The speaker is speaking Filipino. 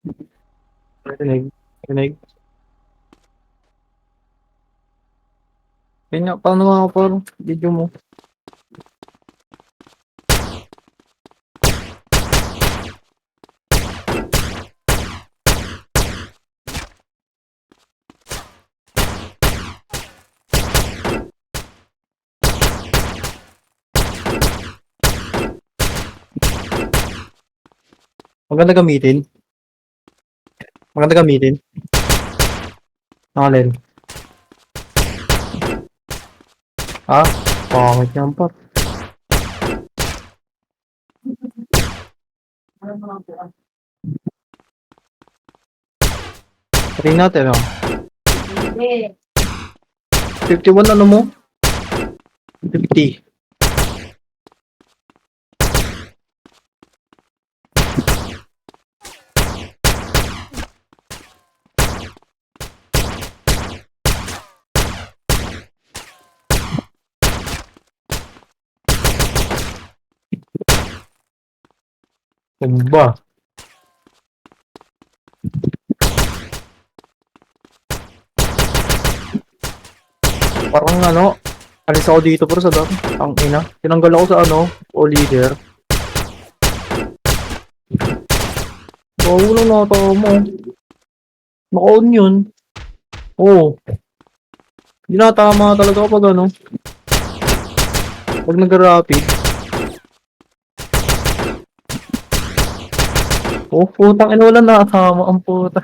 Narinig, narinig. Yun nga, paano nga parang video mo? Maganda gamitin. Maganda gamitin. Ang alin? Ha? Pangit yan pa. Try natin, oh. 51 ano mo? 50. Ba? Parang ano, alis ako dito pero sa dami. Ang ina. Tinanggal ako sa ano, o leader. Oo, walang nakatawa mo. Naka-on yun. Oo. Hindi natama talaga kapag ano. Pag nag-rapid. Oh, putang ina, wala nakatama ang puta.